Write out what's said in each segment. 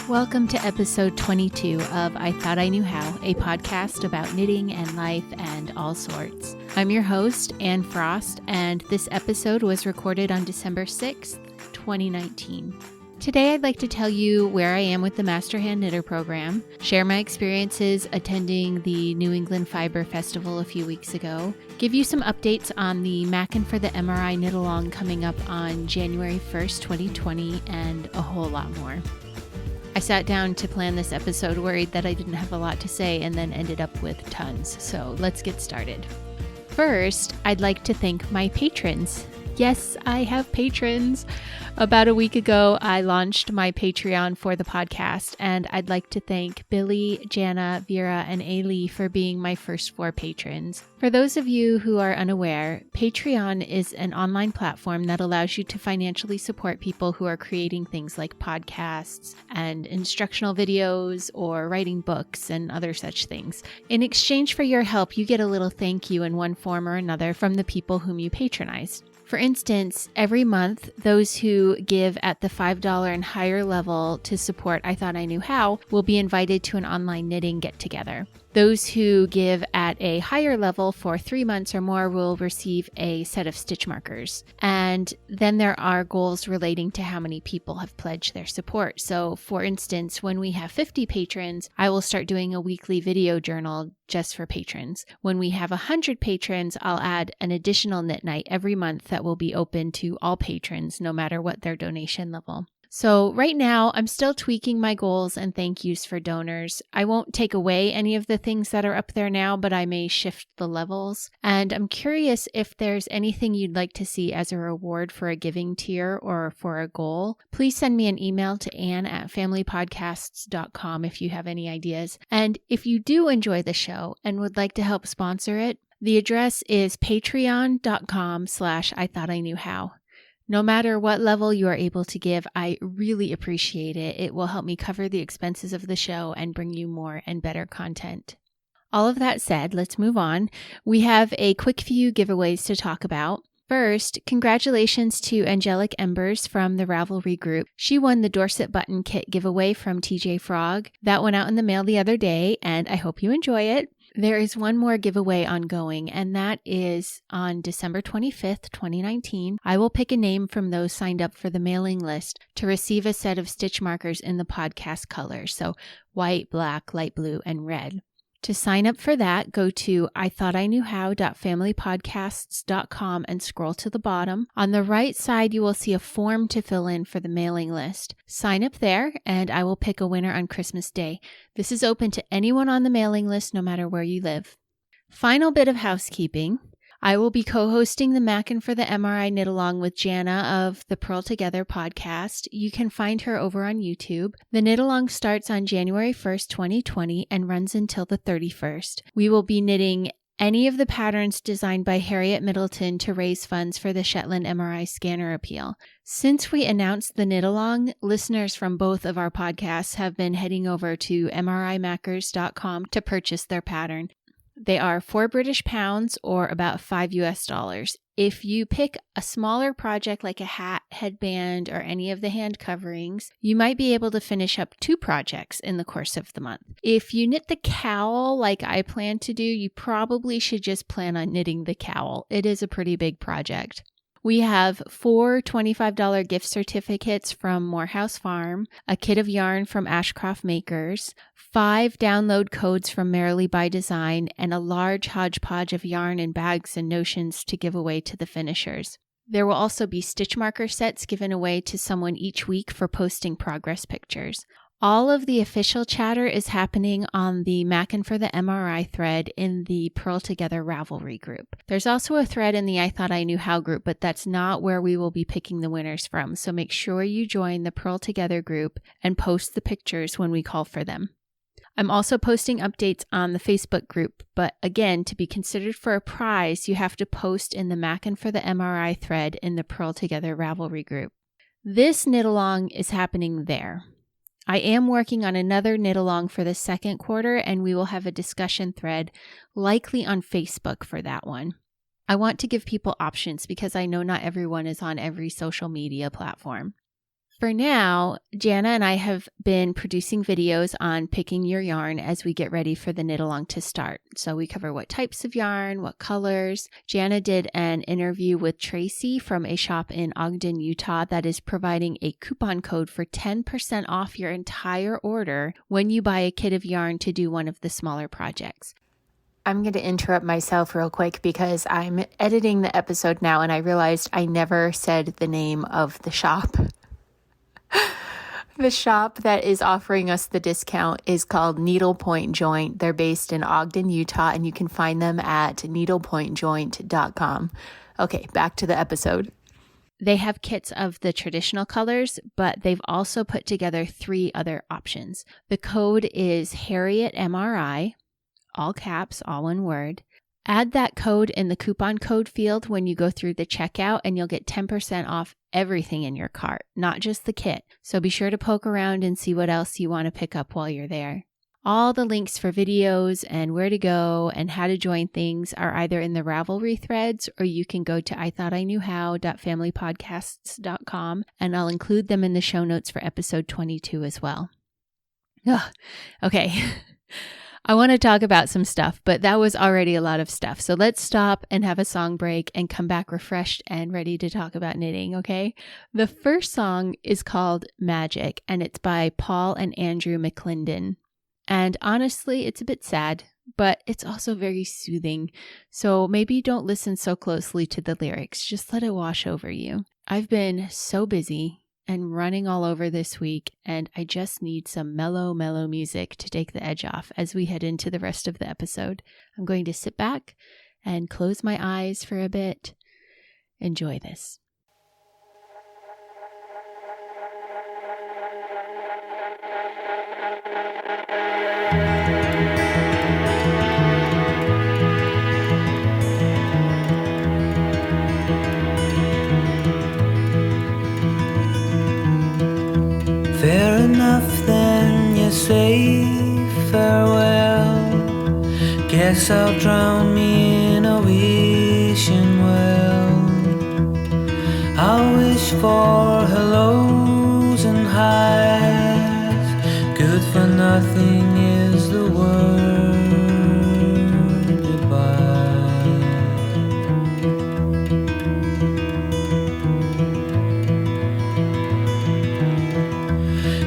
Welcome to episode 22 of I Thought I Knew How, a podcast about knitting and life and all sorts. I'm your host, Anne Frost, and this episode was recorded on December 6th, 2019. Today I'd like to tell you where I am with the Master Hand Knitter program, share my experiences attending the New England Fiber Festival a few weeks ago, give you some updates on the Maakin for the MRI Knit Along coming up on January 1st, 2020, and a whole lot more. I sat down to plan this episode worried that I didn't have a lot to say and then ended up with tons, so let's get started. First, I'd like to thank my patrons. Yes, I have patrons. About a week ago, I launched my Patreon for the podcast, and I'd like to thank Billy, Jana, Vera, and Ailey for being my first 4 patrons. For those of you who are unaware, Patreon is an online platform that allows you to financially support people who are creating things like podcasts and instructional videos or writing books and other such things. In exchange for your help, you get a little thank you in one form or another from the people whom you patronize. For instance, every month, those who give at the $5 and higher level to support I Thought I Knew How will be invited to an online knitting get-together. Those who give at a higher level for 3 months or more will receive a set of stitch markers. And then there are goals relating to how many people have pledged their support. So for instance, when we have 50 patrons, I will start doing a weekly video journal just for patrons. When we have 100 patrons, I'll add an additional knit night every month that will be open to all patrons, no matter what their donation level. So right now, I'm still tweaking my goals and thank yous for donors. I won't take away any of the things that are up there now, but I may shift the levels. And I'm curious if there's anything you'd like to see as a reward for a giving tier or for a goal. Please send me an email to ann@familypodcasts.com if you have any ideas. And if you do enjoy the show and would like to help sponsor it, the address is patreon.com/IThoughtIknewHow. No matter what level you are able to give, I really appreciate it. It will help me cover the expenses of the show and bring you more and better content. All of that said, let's move on. We have a quick few giveaways to talk about. First, congratulations to Angelic Embers from the Ravelry group. She won the Dorset Button Kit giveaway from TJ Frog. That went out in the mail the other day, and I hope you enjoy it. There is one more giveaway ongoing, and that is on December 25th, 2019. I will pick a name from those signed up for the mailing list to receive a set of stitch markers in the podcast colors, so white, black, light blue, and red. To sign up for that, go to ithoughtIknewhow.familypodcasts.com and scroll to the bottom. On the right side, you will see a form to fill in for the mailing list. Sign up there, and I will pick a winner on Christmas Day. This is open to anyone on the mailing list, no matter where you live. Final bit of housekeeping. I will be co-hosting the Maakin for the MRI Knit Along with Jana of the Purl Together podcast. You can find her over on YouTube. The Knit Along starts on January 1st, 2020 and runs until the 31st. We will be knitting any of the patterns designed by Harriet Middleton to raise funds for the Shetland MRI scanner appeal. Since we announced the Knit Along, listeners from both of our podcasts have been heading over to mrimackers.com to purchase their pattern. They are £4 or about $5. If you pick a smaller project like a hat, headband, or any of the hand coverings, you might be able to finish up 2 projects in the course of the month. If you knit the cowl like I plan to do, you probably should just plan on knitting the cowl. It is a pretty big project. We have 4 $25 gift certificates from Morehouse Farm, a kit of yarn from Ashcroft Makers, 5 download codes from Merrily by Design, and a large hodgepodge of yarn and bags and notions to give away to the finishers. There will also be stitch marker sets given away to someone each week for posting progress pictures. All of the official chatter is happening on the Maakin for the MRI thread in the Purl Together Ravelry group. There's also a thread in the I Thought I Knew How group, but that's not where we will be picking the winners from, so make sure you join the Purl Together group and post the pictures when we call for them. I'm also posting updates on the Facebook group, but again, to be considered for a prize, you have to post in the Maakin for the MRI thread in the Purl Together Ravelry group. This knit along is happening there. I am working on another knit along for the second quarter, and we will have a discussion thread likely on Facebook for that one. I want to give people options because I know not everyone is on every social media platform. For now, Jana and I have been producing videos on picking your yarn as we get ready for the knit along to start. So we cover what types of yarn, what colors. Jana did an interview with Tracy from a shop in Ogden, Utah that is providing a coupon code for 10% off your entire order when you buy a kit of yarn to do one of the smaller projects. I'm going to interrupt myself real quick because I'm editing the episode now and I realized I never said the name of the shop. The shop that is offering us the discount is called Needlepoint Joint. They're based in Ogden, Utah, and you can find them at needlepointjoint.com. Okay, back to the episode. They have kits of the traditional colors, but they've also put together 3 other options. The code is Harriet MRI, all caps, all one word. Add that code in the coupon code field when you go through the checkout and you'll get 10% off everything in your cart, not just the kit. So be sure to poke around and see what else you want to pick up while you're there. All the links for videos and where to go and how to join things are either in the Ravelry threads or you can go to ithoughtiknewhow.familypodcasts.com and I'll include them in the show notes for episode 22 as well. Ugh. Okay. I want to talk about some stuff, but that was already a lot of stuff. So let's stop and have a song break and come back refreshed and ready to talk about knitting, okay? The first song is called Magic, and it's by Paul and Andrew McClendon. And honestly, it's a bit sad, but it's also very soothing. So maybe don't listen so closely to the lyrics. Just let it wash over you. I've been so busy and running all over this week, and I just need some mellow music to take the edge off as we head into the rest of the episode. I'm going to sit back and close my eyes for a bit. Enjoy this. Fair enough, then you say farewell. Guess I'll drown me in a wishing well. I'll wish for hellos and highs. Good for nothing is the word goodbye.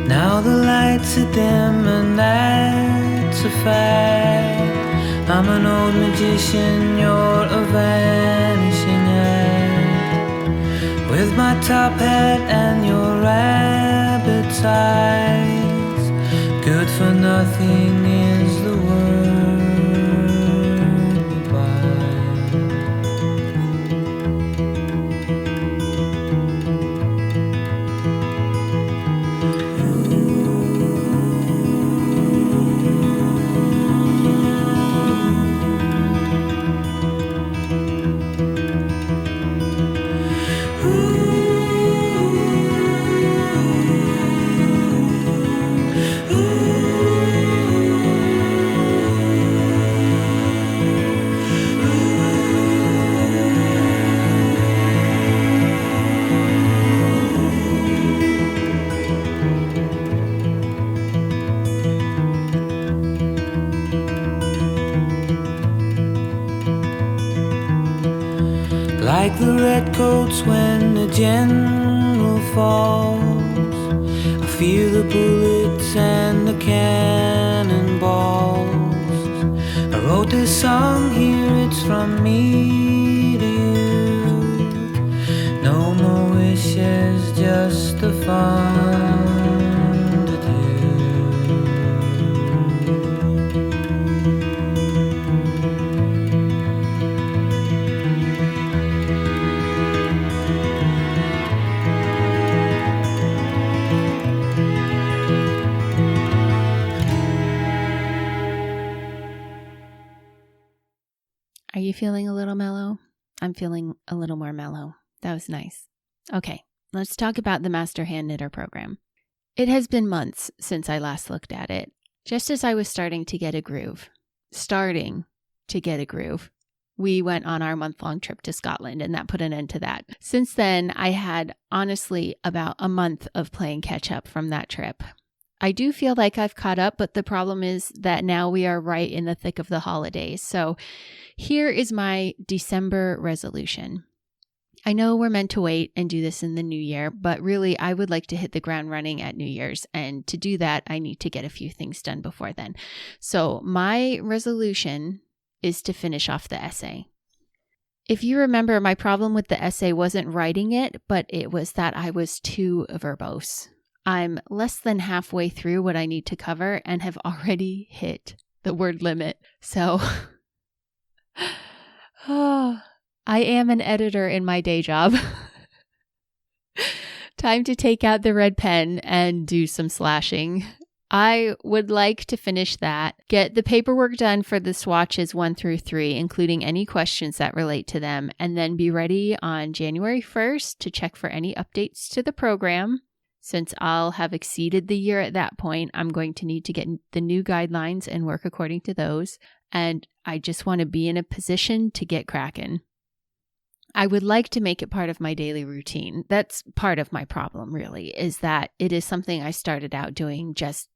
Now the lights are dim and that's a fact. I'm an old magician, you're a vanishing act. With my top hat and your rabbit's eyes. Good for nothing is the word goodbye. Like the redcoats when the general falls, I fear the bullets and the cannonballs. I wrote this song here, it's from me to you. No more wishes, just the fun to do. Are you feeling a little mellow? I'm feeling a little more mellow. That was nice. Okay, let's talk about the Master Hand Knitter program. It has been months since I last looked at it, just as I was starting to get a groove. we went on our month-long trip to Scotland, and that put an end to that. Since then, I had honestly about a month of playing catch up from that trip. I do feel like I've caught up, but the problem is that now we are right in the thick of the holidays. So here is my December resolution. I know we're meant to wait and do this in the new year, but really I would like to hit the ground running at New Year's. And to do that, I need to get a few things done before then. So my resolution is to finish off the essay. If you remember, my problem with the essay wasn't writing it, but it was that I was too verbose. I'm less than halfway through what I need to cover and have already hit the word limit. So I am an editor in my day job. Time to take out the red pen and do some slashing. I would like to finish that, get the paperwork done for the swatches 1 through 3, including any questions that relate to them, and then be ready on January 1st to check for any updates to the program. Since I'll have exceeded the year at that point, I'm going to need to get the new guidelines and work according to those. And I just want to be in a position to get cracking. I would like to make it part of my daily routine. That's part of my problem, really, is that it is something I started out doing just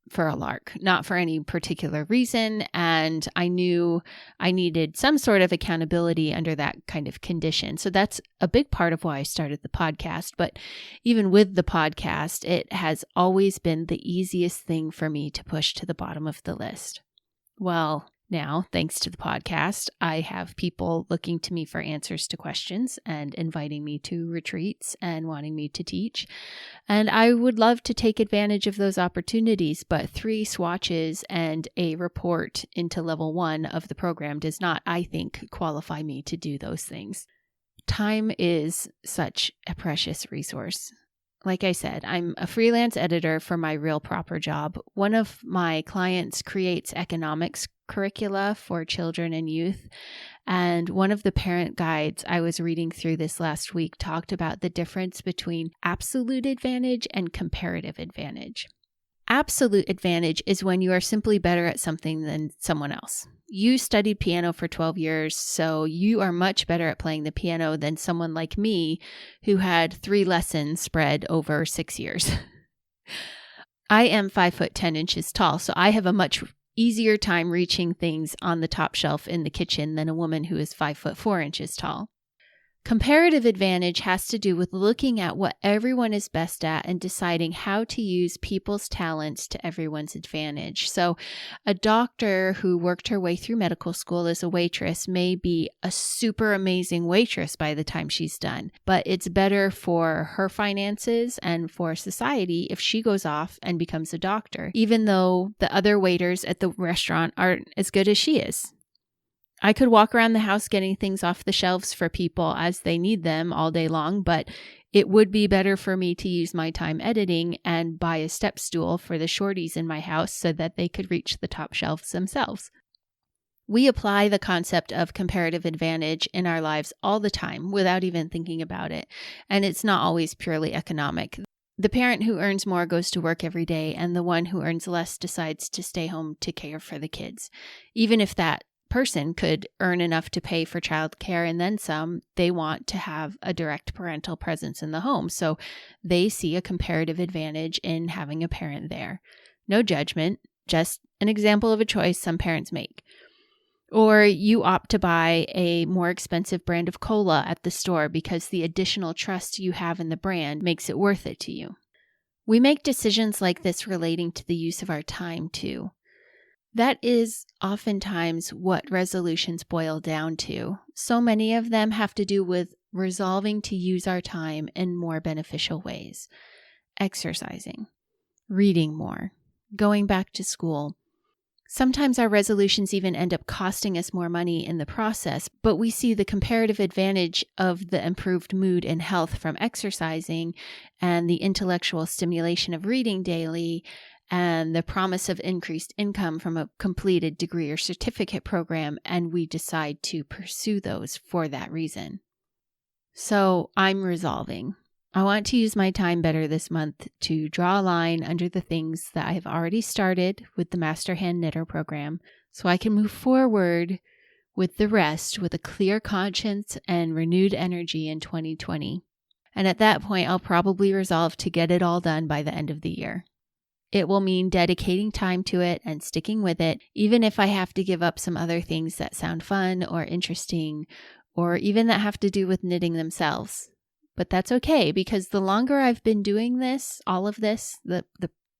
for a lark, not for any particular reason. And I knew I needed some sort of accountability under that kind of condition. So that's a big part of why I started the podcast. But even with the podcast, it has always been the easiest thing for me to push to the bottom of the list. Well, now, thanks to the podcast, I have people looking to me for answers to questions and inviting me to retreats and wanting me to teach. And I would love to take advantage of those opportunities, but 3 swatches and a report into level 1 of the program does not, I think, qualify me to do those things. Time is such a precious resource. Like I said, I'm a freelance editor for my real proper job. One of my clients creates economics curricula for children and youth. And one of the parent guides I was reading through this last week talked about the difference between absolute advantage and comparative advantage. Absolute advantage is when you are simply better at something than someone else. You studied piano for 12 years, so you are much better at playing the piano than someone like me who had 3 lessons spread over 6 years. I am 5'10" tall, so I have a much easier time reaching things on the top shelf in the kitchen than a woman who is 5'4" tall. Comparative advantage has to do with looking at what everyone is best at and deciding how to use people's talents to everyone's advantage. So a doctor who worked her way through medical school as a waitress may be a super amazing waitress by the time she's done, but it's better for her finances and for society if she goes off and becomes a doctor, even though the other waiters at the restaurant aren't as good as she is. I could walk around the house getting things off the shelves for people as they need them all day long, but it would be better for me to use my time editing and buy a step stool for the shorties in my house so that they could reach the top shelves themselves. We apply the concept of comparative advantage in our lives all the time without even thinking about it, and it's not always purely economic. The parent who earns more goes to work every day, and the one who earns less decides to stay home to care for the kids. Even if that person could earn enough to pay for childcare and then some, they want to have a direct parental presence in the home. So they see a comparative advantage in having a parent there. No judgment, just an example of a choice some parents make. Or you opt to buy a more expensive brand of cola at the store because the additional trust you have in the brand makes it worth it to you. We make decisions like this relating to the use of our time too. That is oftentimes what resolutions boil down to. So many of them have to do with resolving to use our time in more beneficial ways. Exercising, reading more, going back to school. Sometimes our resolutions even end up costing us more money in the process, but we see the comparative advantage of the improved mood and health from exercising and the intellectual stimulation of reading daily and the promise of increased income from a completed degree or certificate program, and we decide to pursue those for that reason. So I'm resolving. I want to use my time better this month to draw a line under the things that I have already started with the Master Hand Knitter program so I can move forward with the rest with a clear conscience and renewed energy in 2020. And at that point, I'll probably resolve to get it all done by the end of the year. It will mean dedicating time to it and sticking with it, even if I have to give up some other things that sound fun or interesting, or even that have to do with knitting themselves. But that's okay, because the longer I've been doing this, all of this, the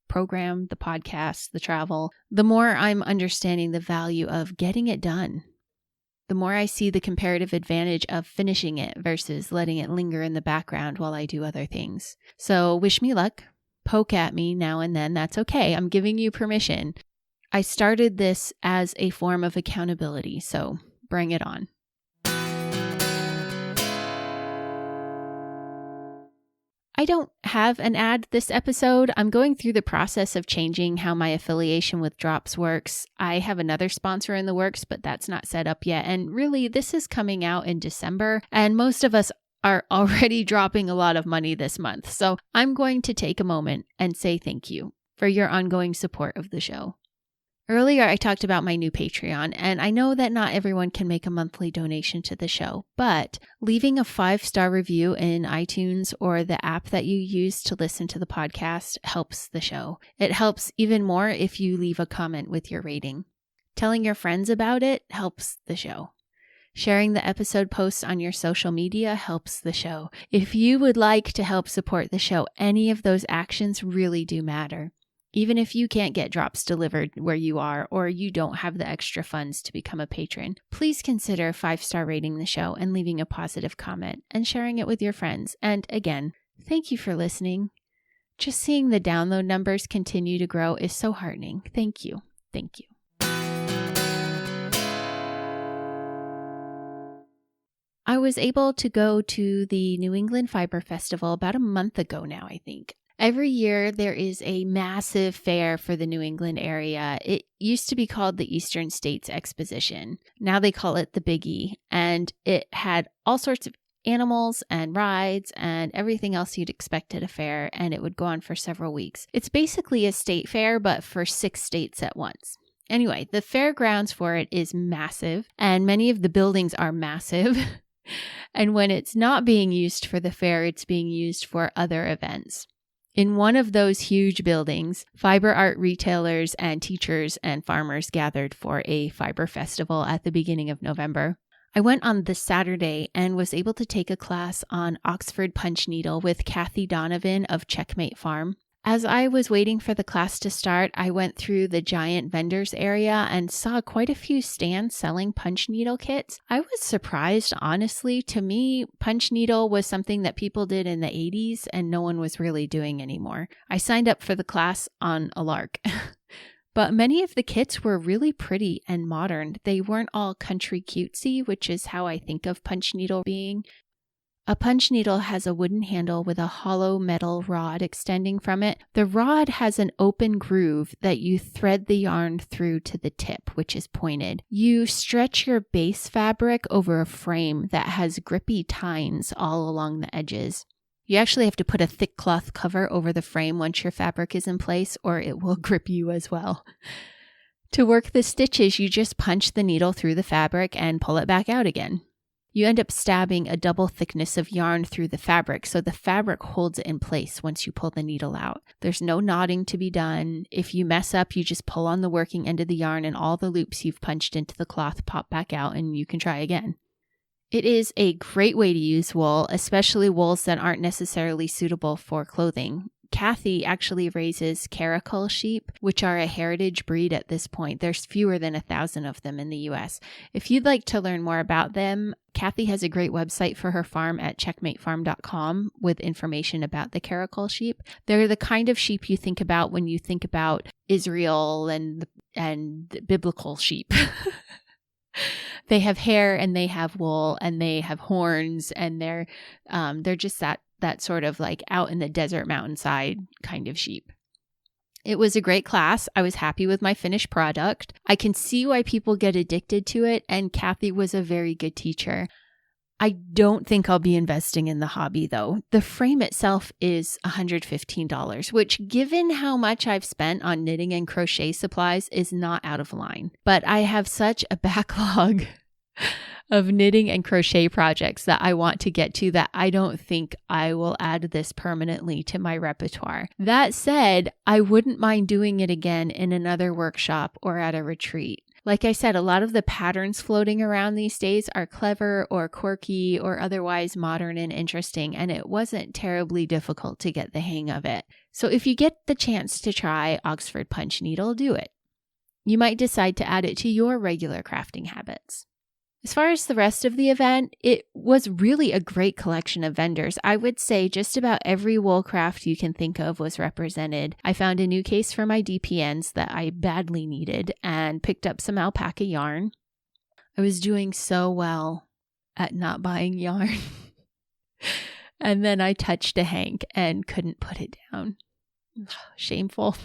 program, the podcast, the travel, the more I'm understanding the value of getting it done. The more I see the comparative advantage of finishing it versus letting it linger in the background while I do other things. So wish me luck. Poke at me now and then. That's okay. I'm giving you permission. I started this as a form of accountability, so bring it on. I don't have an ad this episode. I'm going through the process of changing how my affiliation with Drops works. I have another sponsor in the works, but that's not set up yet. And really, this is coming out in December, and most of us are already dropping a lot of money this month. So I'm going to take a moment and say thank you for your ongoing support of the show. Earlier, I talked about my new Patreon, and I know that not everyone can make a monthly donation to the show, but leaving a 5-star review in iTunes or the app that you use to listen to the podcast helps the show. It helps even more if you leave a comment with your rating. Telling your friends about it helps the show. Sharing the episode posts on your social media helps the show. If you would like to help support the show, any of those actions really do matter. Even if you can't get drops delivered where you are, or you don't have the extra funds to become a patron, please consider 5-star rating the show and leaving a positive comment and sharing it with your friends. And again, thank you for listening. Just seeing the download numbers continue to grow is so heartening. Thank you. Thank you. I was able to go to the New England Fiber Festival about a month ago now, I think. Every year there is a massive fair for the New England area. It used to be called the Eastern States Exposition. Now they call it the Biggie, and it had all sorts of animals and rides and everything else you'd expect at a fair, and it would go on for several weeks. It's basically a state fair, but for 6 states at once. Anyway, the fairgrounds for it is massive, and many of the buildings are massive. And when it's not being used for the fair, it's being used for other events. In one of those huge buildings, fiber art retailers and teachers and farmers gathered for a fiber festival at the beginning of November. I went on this Saturday and was able to take a class on Oxford punch needle with Kathy Donovan of Checkmate Farm. As I was waiting for the class to start, I went through the giant vendors area and saw quite a few stands selling punch needle kits. I was surprised, honestly. To me, punch needle was something that people did in the 80s and no one was really doing anymore. I signed up for the class on a lark. But many of the kits were really pretty and modern. They weren't all country cutesy, which is how I think of punch needle being. A punch needle has a wooden handle with a hollow metal rod extending from it. The rod has an open groove that you thread the yarn through to the tip, which is pointed. You stretch your base fabric over a frame that has grippy tines all along the edges. You actually have to put a thick cloth cover over the frame once your fabric is in place, or it will grip you as well. To work the stitches, you just punch the needle through the fabric and pull it back out again. You end up stabbing a double thickness of yarn through the fabric, so the fabric holds it in place once you pull the needle out. There's no knotting to be done. If you mess up, you just pull on the working end of the yarn and all the loops you've punched into the cloth pop back out and you can try again. It is a great way to use wool, especially wools that aren't necessarily suitable for clothing. Kathy actually raises karakul sheep, which are a heritage breed at this point. There's fewer than 1,000 of them in the U.S. If you'd like to learn more about them, Kathy has a great website for her farm at checkmatefarm.com with information about the karakul sheep. They're the kind of sheep you think about when you think about Israel and biblical sheep. They have hair and they have wool and they have horns and they're just that sort of like out in the desert mountainside kind of sheep. It was a great class. I was happy with my finished product. I can see why people get addicted to it, and Kathy was a very good teacher. I don't think I'll be investing in the hobby though. The frame itself is $115, which given how much I've spent on knitting and crochet supplies is not out of line. But I have such a backlog of knitting and crochet projects that I want to get to that I don't think I will add this permanently to my repertoire. That said, I wouldn't mind doing it again in another workshop or at a retreat. Like I said, a lot of the patterns floating around these days are clever or quirky or otherwise modern and interesting, and it wasn't terribly difficult to get the hang of it. So if you get the chance to try Oxford Punch Needle, do it. You might decide to add it to your regular crafting habits. As far as the rest of the event, it was really a great collection of vendors. I would say just about every wool craft you can think of was represented. I found a new case for my DPNs that I badly needed and picked up some alpaca yarn. I was doing so well at not buying yarn. And then I touched a hank and couldn't put it down. Shameful.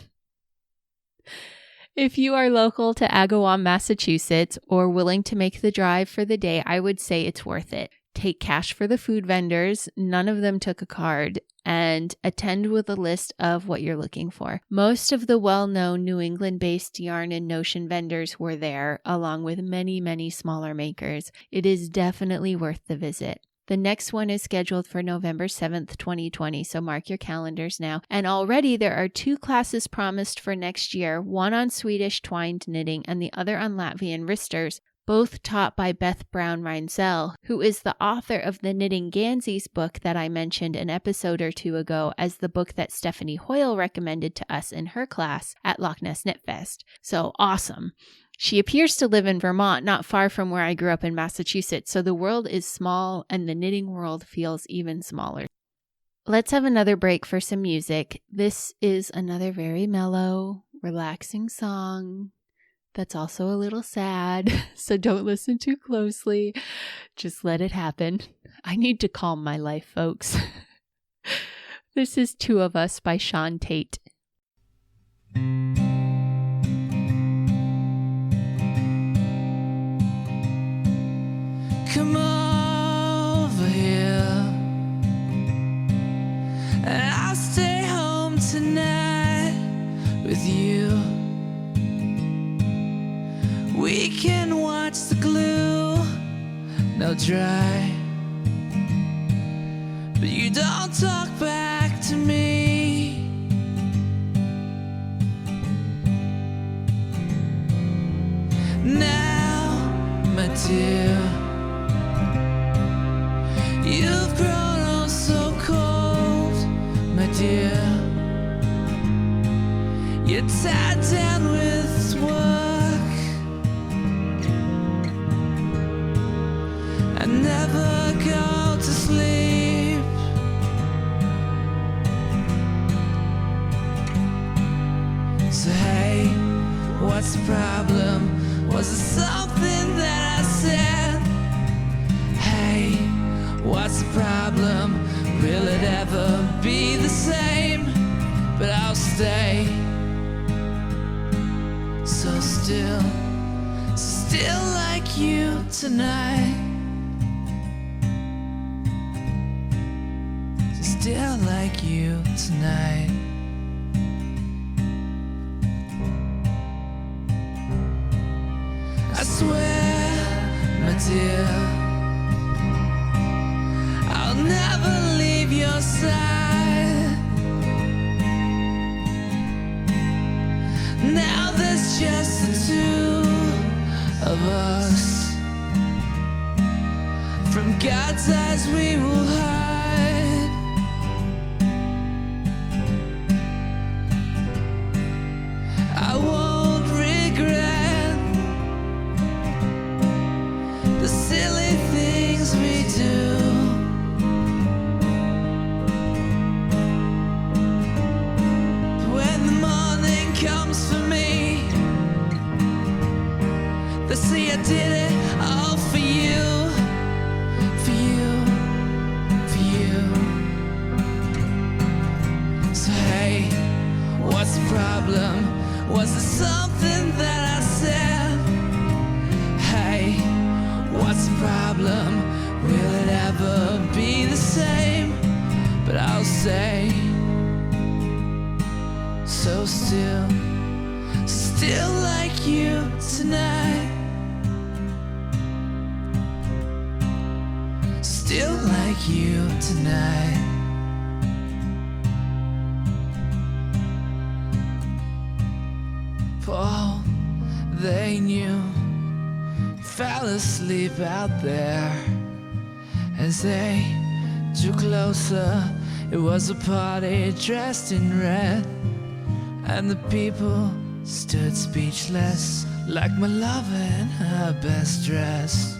If you are local to Agawam, Massachusetts, or willing to make the drive for the day, I would say it's worth it. Take cash for the food vendors, none of them took a card, and attend with a list of what you're looking for. Most of the well-known New England-based yarn and notion vendors were there, along with many, many smaller makers. It is definitely worth the visit. The next one is scheduled for November 7th, 2020, so mark your calendars now. And already there are 2 classes promised for next year, one on Swedish twined knitting and the other on Latvian risters, both taught by Beth Brown-Reinzel, who is the author of the Knitting Gansies book that I mentioned an episode or 2 ago as the book that Stephanie Hoyle recommended to us in her class at Loch Ness Knit Fest. So awesome. She appears to live in Vermont, not far from where I grew up in Massachusetts, so the world is small and the knitting world feels even smaller. Let's have another break for some music. This is another very mellow, relaxing song that's also a little sad, so don't listen too closely. Just let it happen. I need to calm my life, folks. This is Two of Us by Sean Tate. Come over here, and I'll stay home tonight with you. We can watch the glue now dry, but you don't talk back to me. Now, my dear, you've grown oh so cold, my dear. You're tied down with work. I never go to sleep. So hey, what's the problem? Was it something that I said? Hey, what's the problem? Will it ever be the same? But I'll stay so still, still like you tonight. Still like you tonight. I swear, my dear, I'll never leave your side. Now there's just the two of us. From God's eyes we will hide. I won't regret the silly things we do. When the morning comes for me, they say I did it all for you, for you, for you. So hey, what's the problem? Was it something that I said? Hey, what's the problem? Will it ever be the same? But I'll say, so still, still like you tonight. still like you tonight. For all they knew, fell asleep out there. As they drew closer, it was a party dressed in red, and the people stood speechless, like my lover in her best dress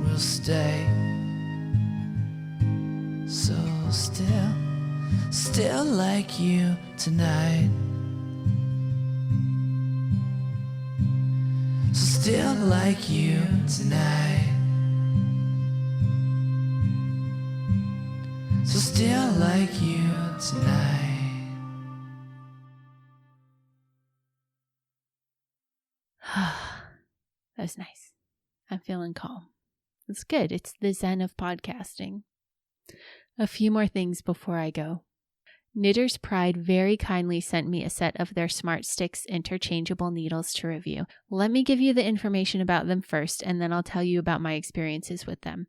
will stay so still like you tonight. So still like you tonight. So still like you tonight. That's nice. I'm feeling calm. It's good. It's the zen of podcasting. A few more things before I go. Knitter's Pride very kindly sent me a set of their Smart Sticks interchangeable needles to review. Let me give you the information about them first, and then I'll tell you about my experiences with them.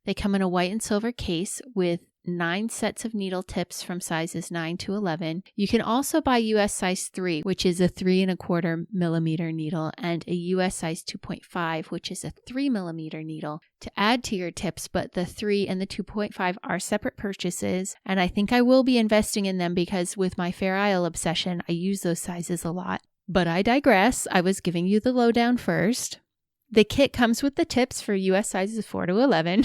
They come in a white and silver case with 9 sets of needle tips from sizes 9 to 11. You can also buy US size 3, which is a 3¼ millimeter needle, and a US size 2.5, which is a 3 millimeter needle to add to your tips, but the 3 and the 2.5 are separate purchases, and I think I will be investing in them because with my Fair Isle obsession, I use those sizes a lot. But I digress. I was giving you the lowdown first. The kit comes with the tips for US sizes 4 to 11.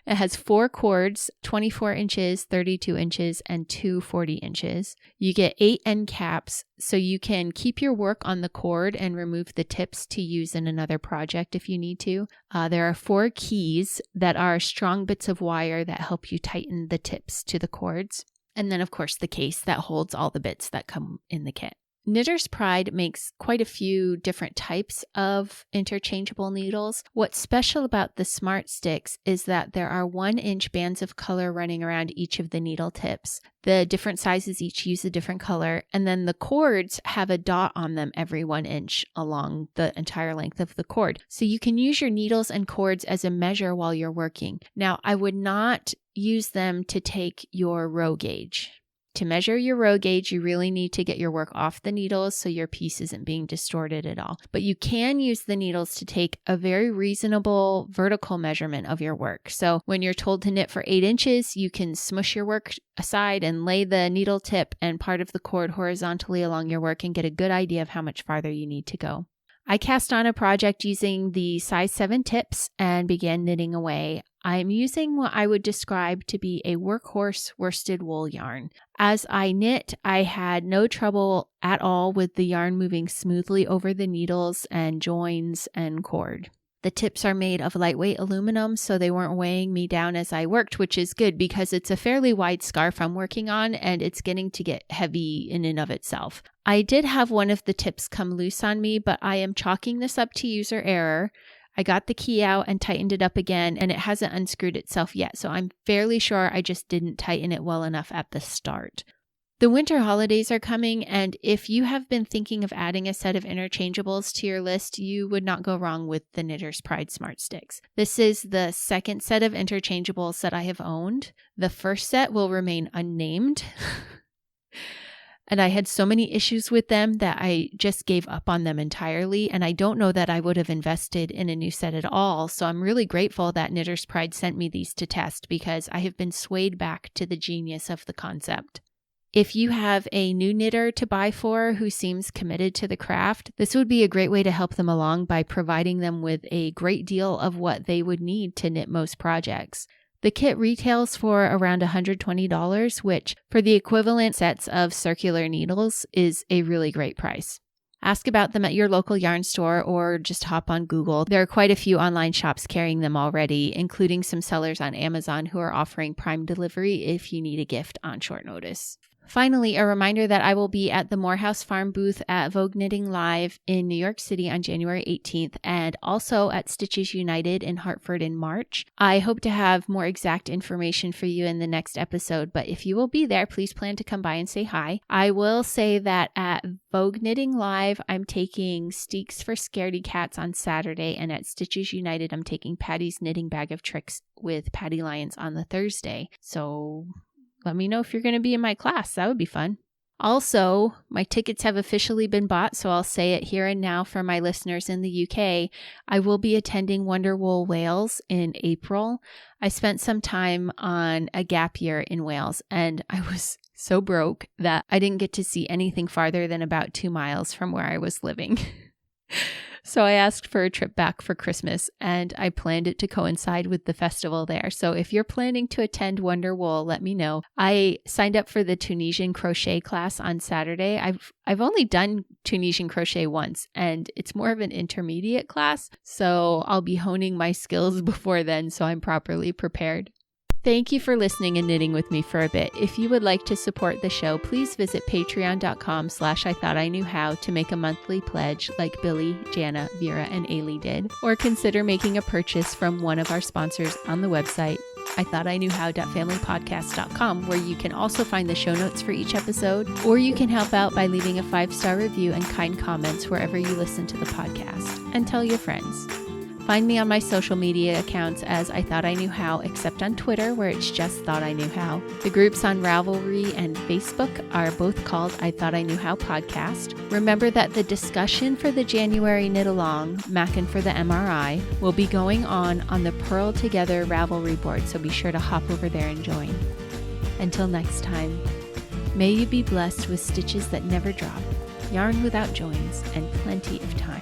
It has 4 cords, 24 inches, 32 inches, and 2 40 inches. You get 8 end caps, so you can keep your work on the cord and remove the tips to use in another project if you need to. There are 4 keys that are strong bits of wire that help you tighten the tips to the cords. And then, of course, the case that holds all the bits that come in the kit. Knitter's Pride makes quite a few different types of interchangeable needles. What's special about the Smart Sticks is that there are 1-inch bands of color running around each of the needle tips. The different sizes each use a different color, and then the cords have a dot on them every 1 inch along the entire length of the cord. So you can use your needles and cords as a measure while you're working. Now, I would not use them to take your row gauge. To measure your row gauge, you really need to get your work off the needles so your piece isn't being distorted at all. But you can use the needles to take a very reasonable vertical measurement of your work. So when you're told to knit for 8 inches, you can smush your work aside and lay the needle tip and part of the cord horizontally along your work and get a good idea of how much farther you need to go. I cast on a project using the size 7 tips and began knitting away. I'm using what I would describe to be a workhorse worsted wool yarn. As I knit, I had no trouble at all with the yarn moving smoothly over the needles and joins and cord. The tips are made of lightweight aluminum, so they weren't weighing me down as I worked, which is good because it's a fairly wide scarf I'm working on and it's getting to get heavy in and of itself. I did have one of the tips come loose on me, but I am chalking this up to user error. I got the key out and tightened it up again, and it hasn't unscrewed itself yet, so I'm fairly sure I just didn't tighten it well enough at the start. The winter holidays are coming, and if you have been thinking of adding a set of interchangeables to your list, you would not go wrong with the Knitter's Pride Smart Sticks. This is the second set of interchangeables that I have owned. The first set will remain unnamed. And I had so many issues with them that I just gave up on them entirely. And I don't know that I would have invested in a new set at all. So I'm really grateful that Knitter's Pride sent me these to test because I have been swayed back to the genius of the concept. If you have a new knitter to buy for who seems committed to the craft, this would be a great way to help them along by providing them with a great deal of what they would need to knit most projects. The kit retails for around $120, which for the equivalent sets of circular needles is a really great price. Ask about them at your local yarn store or just hop on Google. There are quite a few online shops carrying them already, including some sellers on Amazon who are offering Prime delivery if you need a gift on short notice. Finally, a reminder that I will be at the Morehouse Farm booth at Vogue Knitting Live in New York City on January 18th and also at Stitches United in Hartford in March. I hope to have more exact information for you in the next episode, but if you will be there, please plan to come by and say hi. I will say that at Vogue Knitting Live, I'm taking Steaks for Scaredy Cats on Saturday, and at Stitches United, I'm taking Patty's Knitting Bag of Tricks with Patty Lyons on the Thursday. So let me know if you're going to be in my class. That would be fun. Also, my tickets have officially been bought, so I'll say it here and now for my listeners in the UK. I will be attending Wonderwool Wales in April. I spent some time on a gap year in Wales, and I was so broke that I didn't get to see anything farther than about 2 miles from where I was living. So I asked for a trip back for Christmas, and I planned it to coincide with the festival there. So if you're planning to attend Wonderwool, let me know. I signed up for the Tunisian crochet class on Saturday. I've only done Tunisian crochet once, and it's more of an intermediate class, so I'll be honing my skills before then so I'm properly prepared. Thank you for listening and knitting with me for a bit. If you would like to support the show, please visit patreon.com/I-thought-I-knew-how to make a monthly pledge like Billy, Jana, Vera, and Ailey did, or consider making a purchase from one of our sponsors on the website, I-thought-I-knew-how.familypodcast.com, where you can also find the show notes for each episode, or you can help out by leaving a 5-star review and kind comments wherever you listen to the podcast, and tell your friends. Find me on my social media accounts as I Thought I Knew How, except on Twitter, where it's just Thought I Knew How. The groups on Ravelry and Facebook are both called I Thought I Knew How Podcast. Remember that the discussion for the January Knit Along, Maakin for the MRI, will be going on the Purl Together Ravelry board, so be sure to hop over there and join. Until next time, may you be blessed with stitches that never drop, yarn without joins, and plenty of time.